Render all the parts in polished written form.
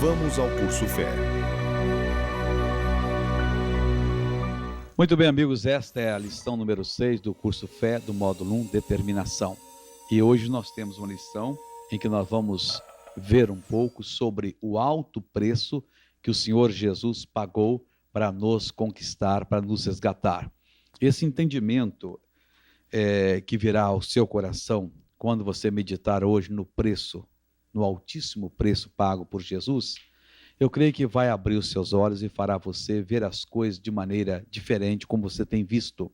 Vamos ao Curso Fé. Muito bem, amigos, esta é a lição número 6 do Curso Fé, do módulo 1, Determinação. E hoje nós temos uma lição em que nós vamos ver um pouco sobre o alto preço que o Senhor Jesus pagou para nos conquistar, para nos resgatar. Esse entendimento que virá ao seu coração quando você meditar hoje no preço, no altíssimo preço pago por Jesus, eu creio que vai abrir os seus olhos e fará você ver as coisas de maneira diferente, como você tem visto.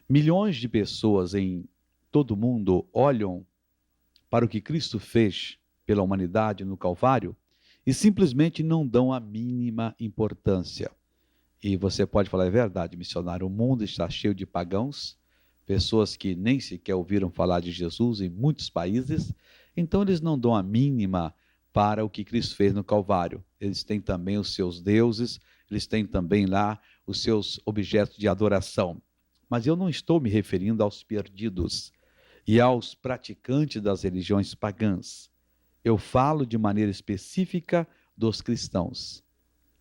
Milhões de pessoas em todo o mundo olham para o que Cristo fez pela humanidade no Calvário e simplesmente não dão a mínima importância. E você pode falar, é verdade, missionário, o mundo está cheio de pagãos, pessoas que nem sequer ouviram falar de Jesus em muitos países, então eles não dão a mínima para o que Cristo fez no Calvário. Eles têm também os seus deuses, eles têm também lá os seus objetos de adoração. Mas eu não estou me referindo aos perdidos e aos praticantes das religiões pagãs. Eu falo de maneira específica dos cristãos.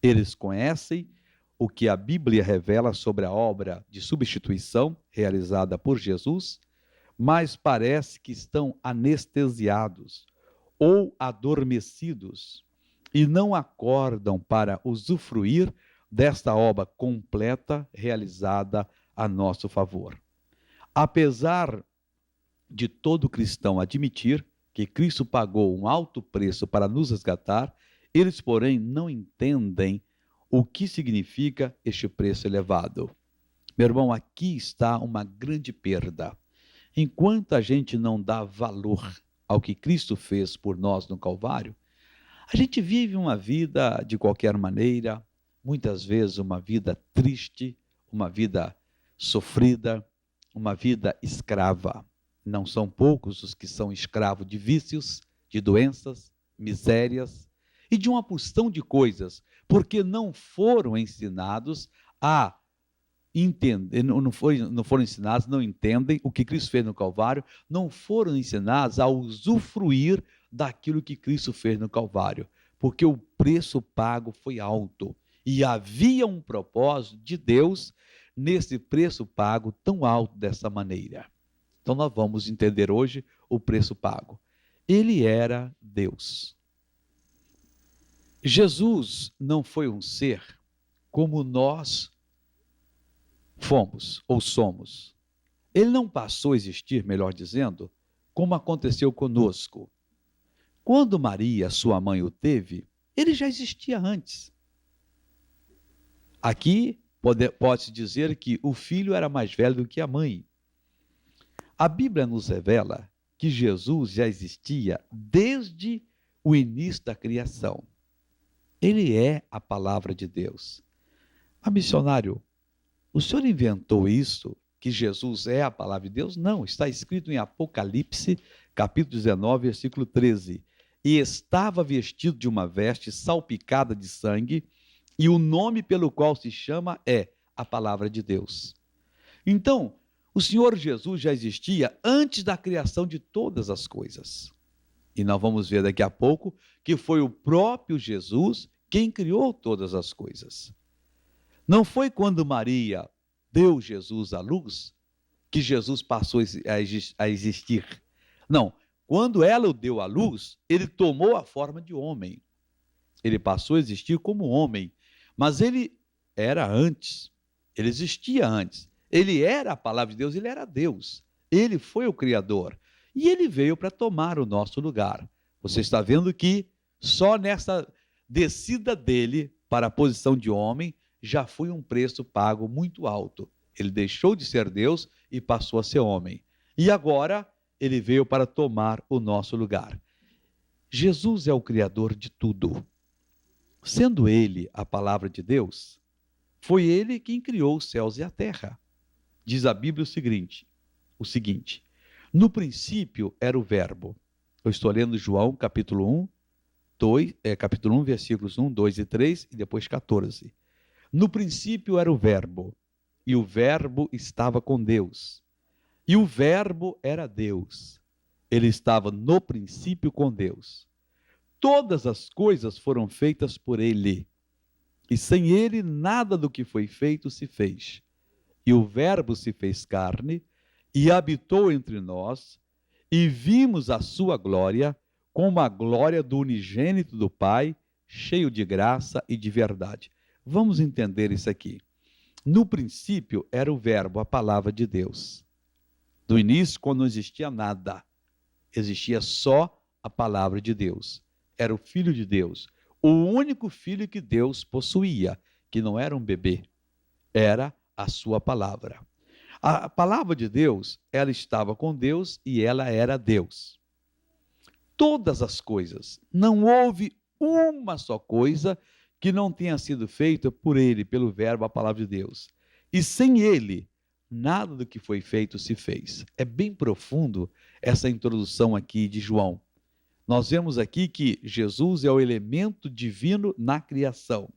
Eles conhecem o que a Bíblia revela sobre a obra de substituição realizada por Jesus, mas parece que estão anestesiados ou adormecidos e não acordam para usufruir desta obra completa realizada a nosso favor. Apesar de todo cristão admitir que Cristo pagou um alto preço para nos resgatar, eles, porém, não entendem o que significa este preço elevado. Meu irmão, aqui está uma grande perda. Enquanto a gente não dá valor ao que Cristo fez por nós no Calvário, a gente vive uma vida de qualquer maneira, muitas vezes uma vida triste, uma vida sofrida, uma vida escrava. Não são poucos os que são escravos de vícios, de doenças, misérias e de uma porção de coisas, porque não foram ensinados a entender, não foram ensinados, não entendem o que Cristo fez no Calvário, não foram ensinados a usufruir daquilo que Cristo fez no Calvário, porque o preço pago foi alto e havia um propósito de Deus nesse preço pago tão alto dessa maneira. Então nós vamos entender hoje o preço pago. Ele era Deus. Jesus não foi um ser como nós fomos ou somos. Ele não passou a existir, melhor dizendo, como aconteceu conosco. Quando Maria, sua mãe, o teve, ele já existia antes. Aqui pode-se dizer que o filho era mais velho do que a mãe. A Bíblia nos revela que Jesus já existia desde o início da criação. Ele é a palavra de Deus. Mas, missionário, o senhor inventou isso, que Jesus é a palavra de Deus? Não, está escrito em Apocalipse, capítulo 19, versículo 13. E estava vestido de uma veste salpicada de sangue, e o nome pelo qual se chama é a palavra de Deus. Então, o Senhor Jesus já existia antes da criação de todas as coisas. E nós vamos ver daqui a pouco que foi o próprio Jesus quem criou todas as coisas. Não foi quando Maria deu Jesus à luz que Jesus passou a existir. Não, quando ela o deu à luz, ele tomou a forma de homem. Ele passou a existir como homem, mas ele era antes, ele existia antes. Ele era a palavra de Deus, ele era Deus. Ele foi o Criador. E ele veio para tomar o nosso lugar. Você está vendo que só nessa descida dele para a posição de homem, já foi um preço pago muito alto. Ele deixou de ser Deus e passou a ser homem. E agora ele veio para tomar o nosso lugar. Jesus é o Criador de tudo. Sendo ele a palavra de Deus, foi ele quem criou os céus e a terra. Diz a Bíblia o seguinte: no princípio era o verbo. Eu estou lendo João capítulo 1, versículos 1, 2 e 3 e depois 14. No princípio era o verbo, e o verbo estava com Deus, e o verbo era Deus. Ele estava no princípio com Deus. Todas as coisas foram feitas por ele, e sem ele nada do que foi feito se fez. E o Verbo se fez carne e habitou entre nós, e vimos a sua glória, como a glória do unigênito do Pai, cheio de graça e de verdade. Vamos entender isso aqui. No princípio era o Verbo, a palavra de Deus. No início, quando não existia nada, existia só a palavra de Deus. Era o Filho de Deus, o único filho que Deus possuía, que não era um bebê, era a sua palavra. A palavra de Deus, ela estava com Deus e ela era Deus. Todas as coisas, não houve uma só coisa que não tenha sido feita por ele, pelo Verbo, a palavra de Deus. E sem ele, nada do que foi feito se fez. É bem profundo essa introdução aqui de João. Nós vemos aqui que Jesus é o elemento divino na criação.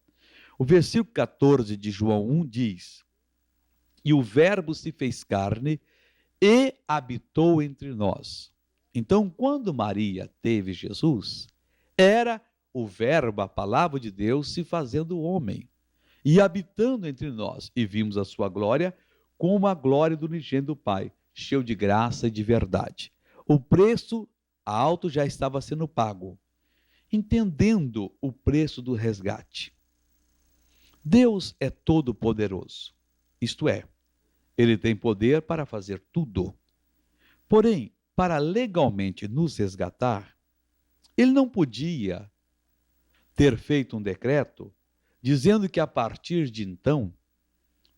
O versículo 14 de João 1 diz: e o Verbo se fez carne e habitou entre nós. Então, quando Maria teve Jesus, era o Verbo, a palavra de Deus, se fazendo homem e habitando entre nós. E vimos a sua glória como a glória do unigênito do Pai, cheio de graça e de verdade. O preço alto já estava sendo pago. Entendendo o preço do resgate. Deus é todo-poderoso. Isto é, ele tem poder para fazer tudo. Porém, para legalmente nos resgatar, ele não podia ter feito um decreto dizendo que a partir de então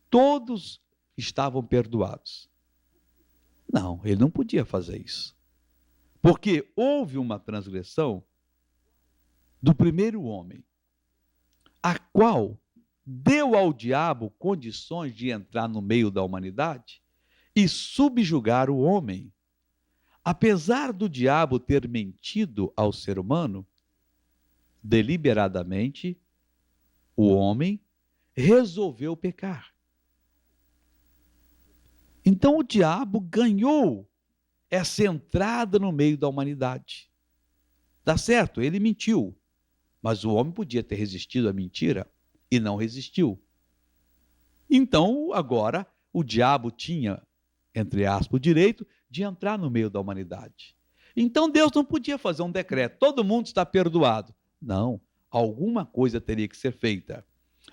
todos estavam perdoados. Não, ele não podia fazer isso. Porque houve uma transgressão do primeiro homem, a qual deu ao diabo condições de entrar no meio da humanidade e subjugar o homem. Apesar do diabo ter mentido ao ser humano, deliberadamente, o homem resolveu pecar. Então o diabo ganhou essa entrada no meio da humanidade. Dá certo, ele mentiu, mas o homem podia ter resistido à mentira e não resistiu. Então, agora, o diabo tinha, entre aspas, o direito de entrar no meio da humanidade. Então, Deus não podia fazer um decreto, todo mundo está perdoado. Não, alguma coisa teria que ser feita.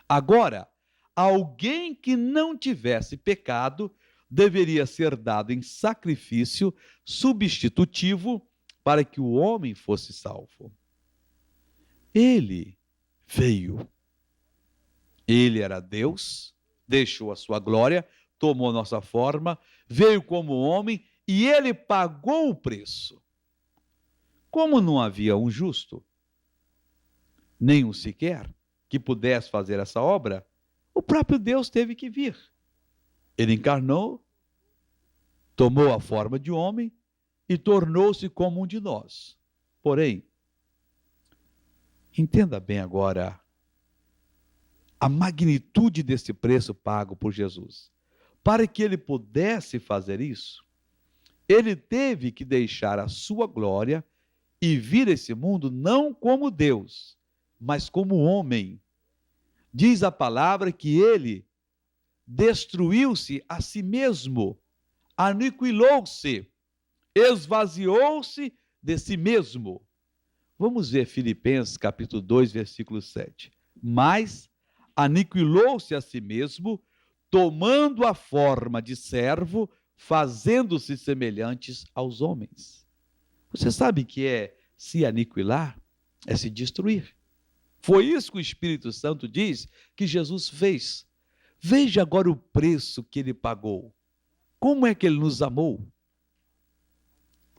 Agora, alguém que não tivesse pecado deveria ser dado em sacrifício substitutivo para que o homem fosse salvo. Ele veio. Ele era Deus, deixou a sua glória, tomou nossa forma, veio como homem e ele pagou o preço. Como não havia um justo, nenhum sequer, que pudesse fazer essa obra, o próprio Deus teve que vir. Ele encarnou, tomou a forma de homem e tornou-se como um de nós. Porém, entenda bem agora a magnitude desse preço pago por Jesus. Para que ele pudesse fazer isso, ele teve que deixar a sua glória e vir a esse mundo não como Deus, mas como homem. Diz a palavra que ele destruiu-se a si mesmo, aniquilou-se, esvaziou-se de si mesmo. Vamos ver Filipenses capítulo 2, versículo 7. Mas aniquilou-se a si mesmo, tomando a forma de servo, fazendo-se semelhantes aos homens. Você sabe que é se aniquilar? É se destruir. Foi isso que o Espírito Santo diz que Jesus fez. Veja agora o preço que ele pagou. Como é que ele nos amou?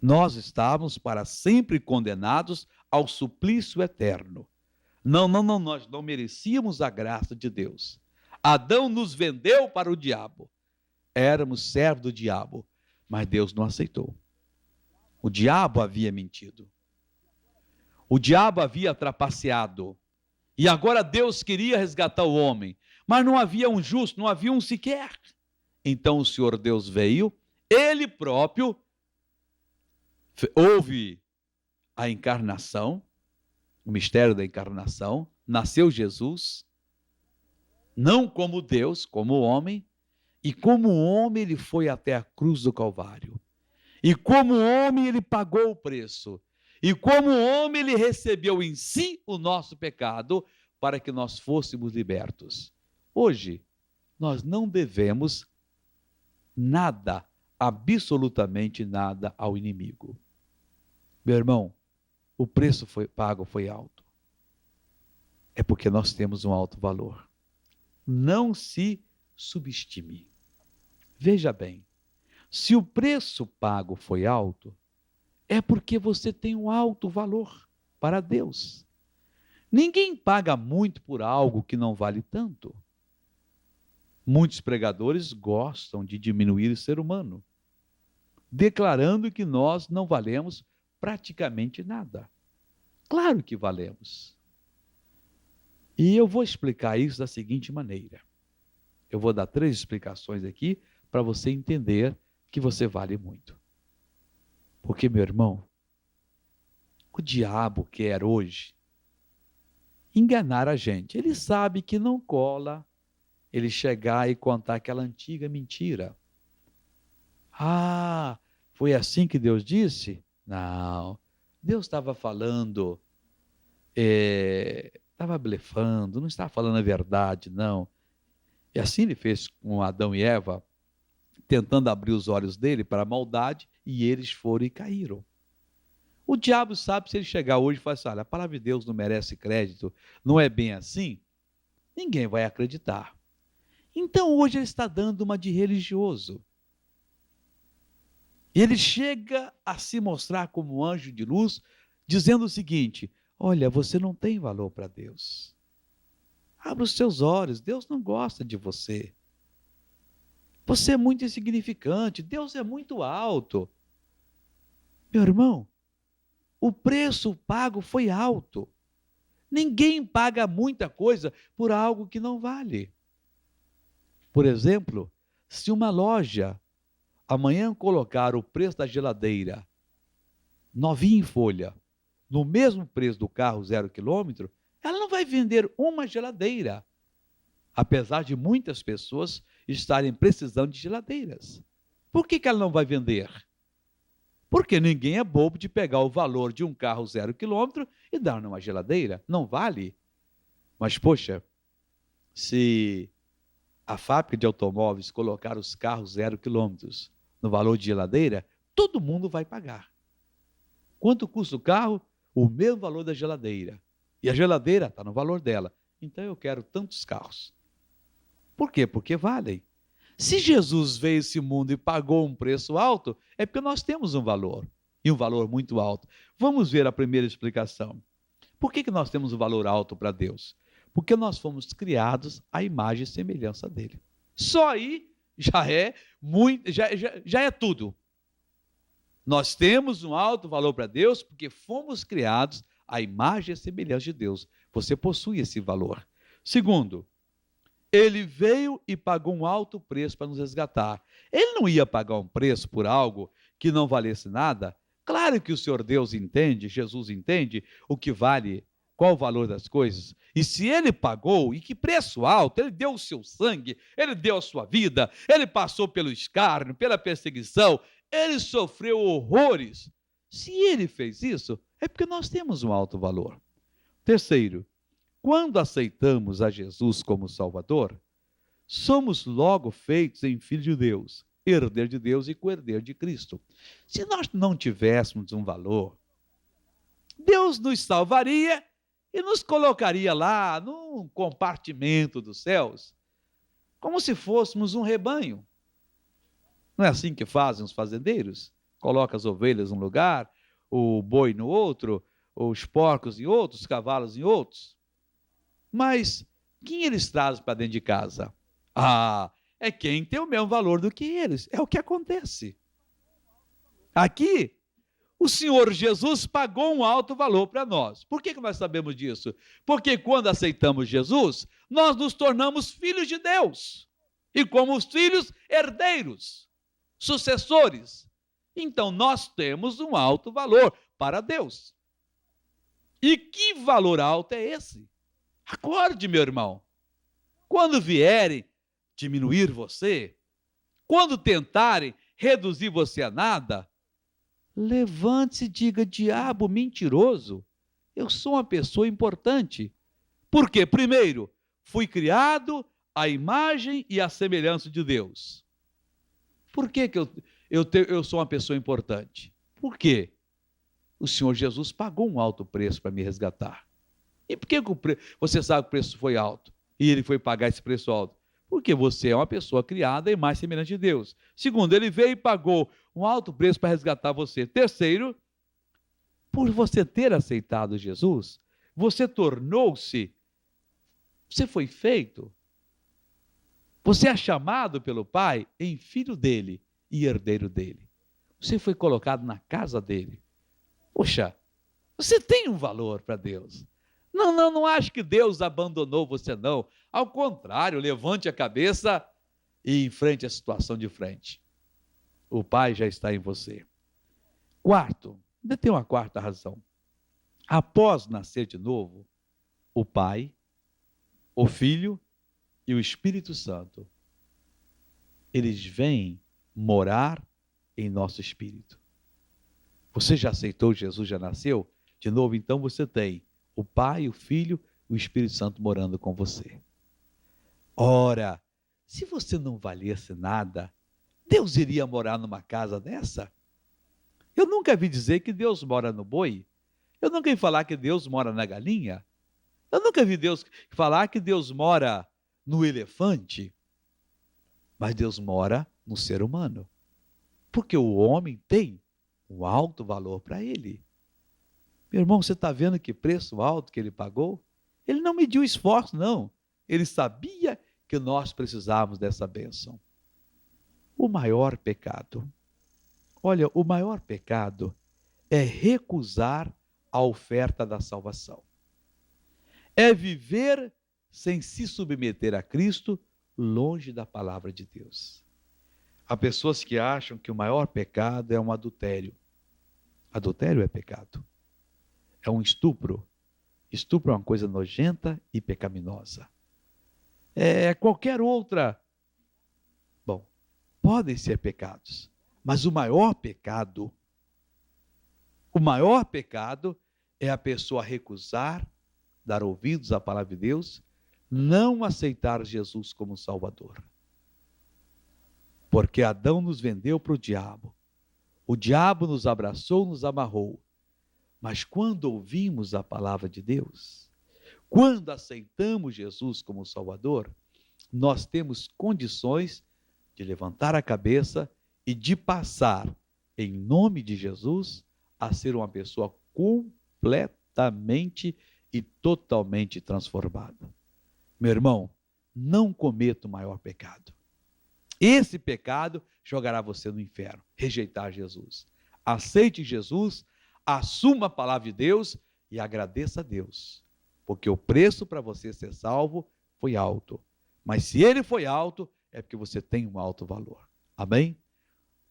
Nós estávamos para sempre condenados ao suplício eterno. Não, nós não merecíamos a graça de Deus. Adão nos vendeu para o diabo. Éramos servos do diabo, mas Deus não aceitou. O diabo havia mentido. O diabo havia trapaceado. E agora Deus queria resgatar o homem, mas não havia um justo, não havia um sequer. Então o Senhor Deus veio, ele próprio houve a encarnação, o mistério da encarnação, nasceu Jesus, não como Deus, como homem, e como homem ele foi até a cruz do Calvário. E como homem ele pagou o preço. E como homem ele recebeu em si o nosso pecado para que nós fôssemos libertos. Hoje, nós não devemos nada, absolutamente nada ao inimigo. Meu irmão, o preço pago foi alto. É porque nós temos um alto valor. Não se subestime. Veja bem, se o preço pago foi alto, é porque você tem um alto valor para Deus. Ninguém paga muito por algo que não vale tanto. Muitos pregadores gostam de diminuir o ser humano, declarando que nós não valemos praticamente nada. Claro que valemos. E eu vou explicar isso da seguinte maneira. Eu vou dar 3 explicações aqui para você entender que você vale muito. Porque, meu irmão, o diabo quer hoje enganar a gente. Ele sabe que não cola ele chegar e contar aquela antiga mentira. Ah, foi assim que Deus disse? Não. Deus estava falando, estava blefando, não estava falando a verdade, não. E assim ele fez com Adão e Eva, tentando abrir os olhos dele para a maldade, e eles foram e caíram. O diabo sabe, se ele chegar hoje e falar assim, olha, a palavra de Deus não merece crédito, não é bem assim, ninguém vai acreditar. Então hoje ele está dando uma de religioso. Ele chega a se mostrar como um anjo de luz, dizendo o seguinte, olha, você não tem valor para Deus. Abra os seus olhos, Deus não gosta de você. Você é muito insignificante, Deus é muito alto. Meu irmão, o preço pago foi alto. Ninguém paga muita coisa por algo que não vale. Por exemplo, se uma loja amanhã colocar o preço da geladeira novinha em folha, no mesmo preço do carro 0 quilômetro, ela não vai vender uma geladeira. Apesar de muitas pessoas estarem precisando de geladeiras. Por que ela não vai vender? Porque ninguém é bobo de pegar o valor de um carro 0 quilômetro e dar numa geladeira. Não vale. Mas, poxa, se a fábrica de automóveis colocar os carros 0 quilômetros no valor de geladeira, todo mundo vai pagar. Quanto custa o carro? O mesmo valor da geladeira. E a geladeira está no valor dela. Então eu quero tantos carros. Por quê? Porque valem. Se Jesus veio a esse mundo e pagou um preço alto, é porque nós temos um valor, e um valor muito alto. Vamos ver a primeira explicação. Por que nós temos um valor alto para Deus? Porque nós fomos criados à imagem e semelhança dele. Só aí já é tudo. Nós temos um alto valor para Deus porque fomos criados à imagem e semelhança de Deus. Você possui esse valor. Segundo, ele veio e pagou um alto preço para nos resgatar. Ele não ia pagar um preço por algo que não valesse nada. Claro que o Senhor Deus entende, Jesus entende o que vale, qual o valor das coisas. E se ele pagou, e que preço alto, ele deu o seu sangue, ele deu a sua vida, ele passou pelo escárnio, pela perseguição, ele sofreu horrores. Se ele fez isso, é porque nós temos um alto valor. Terceiro, quando aceitamos a Jesus como Salvador, somos logo feitos em filho de Deus, herdeiro de Deus e co-herdeiro de Cristo. Se nós não tivéssemos um valor, Deus nos salvaria e nos colocaria lá num compartimento dos céus, como se fôssemos um rebanho. Não é assim que fazem os fazendeiros? Coloca as ovelhas num lugar, o boi no outro, os porcos em outros, os cavalos em outros. Mas quem eles trazem para dentro de casa? É quem tem o mesmo valor do que eles. É o que acontece. Aqui, o Senhor Jesus pagou um alto valor para nós. Por que nós sabemos disso? Porque quando aceitamos Jesus, nós nos tornamos filhos de Deus. E como os filhos, herdeiros, sucessores. Então nós temos um alto valor para Deus. E que valor alto é esse? Acorde, meu irmão. Quando vierem diminuir você, quando tentarem reduzir você a nada, levante-se e diga: diabo mentiroso, eu sou uma pessoa importante. Por quê? Primeiro, fui criado à imagem e à semelhança de Deus. Por que eu sou uma pessoa importante? Por quê? O Senhor Jesus pagou um alto preço para me resgatar. E por que você sabe que o preço foi alto? E ele foi pagar esse preço alto? Porque você é uma pessoa criada à imagem e semelhança de Deus. Segundo, ele veio e pagou um alto preço para resgatar você. Terceiro, por você ter aceitado Jesus, você foi feito, você é chamado pelo Pai em filho dele e herdeiro dele. Você foi colocado na casa dele. Poxa, você tem um valor para Deus. Não ache que Deus abandonou você, não. Ao contrário, levante a cabeça e enfrente a situação de frente. O Pai já está em você. Quarto, ainda tem uma quarta razão. Após nascer de novo, o Pai, o Filho e o Espírito Santo, eles vêm morar em nosso espírito. Você já aceitou Jesus, já nasceu? De novo, então você tem o Pai, o Filho e o Espírito Santo morando com você. Ora, se você não valesse nada, Deus iria morar numa casa dessa? Eu nunca vi dizer que Deus mora no boi. Eu nunca vi falar que Deus mora na galinha. Eu nunca vi Deus falar que Deus mora no elefante. Mas Deus mora no ser humano. Porque o homem tem um alto valor para ele. Meu irmão, você está vendo que preço alto que ele pagou? Ele não mediu esforço, não. Ele sabia que nós precisávamos dessa bênção. O maior pecado, olha, o maior pecado é recusar a oferta da salvação. É viver sem se submeter a Cristo, longe da palavra de Deus. Há pessoas que acham que o maior pecado é um adultério. Adultério é pecado. É um estupro. Estupro é uma coisa nojenta e pecaminosa. É qualquer outra. Bom, podem ser pecados, mas o maior pecado é a pessoa recusar, dar ouvidos à palavra de Deus, não aceitar Jesus como Salvador. Porque Adão nos vendeu para o diabo. O diabo nos abraçou, nos amarrou. Mas quando ouvimos a palavra de Deus, quando aceitamos Jesus como Salvador, nós temos condições de levantar a cabeça e de passar, em nome de Jesus, a ser uma pessoa completamente e totalmente transformada. Meu irmão, não cometa o maior pecado. Esse pecado jogará você no inferno, rejeitar Jesus. Aceite Jesus, assuma a palavra de Deus e agradeça a Deus, porque o preço para você ser salvo foi alto. Mas se ele foi alto, é porque você tem um alto valor. Amém?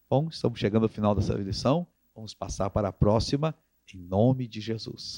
Bom, estamos chegando ao final dessa lição. Vamos passar para a próxima, em nome de Jesus.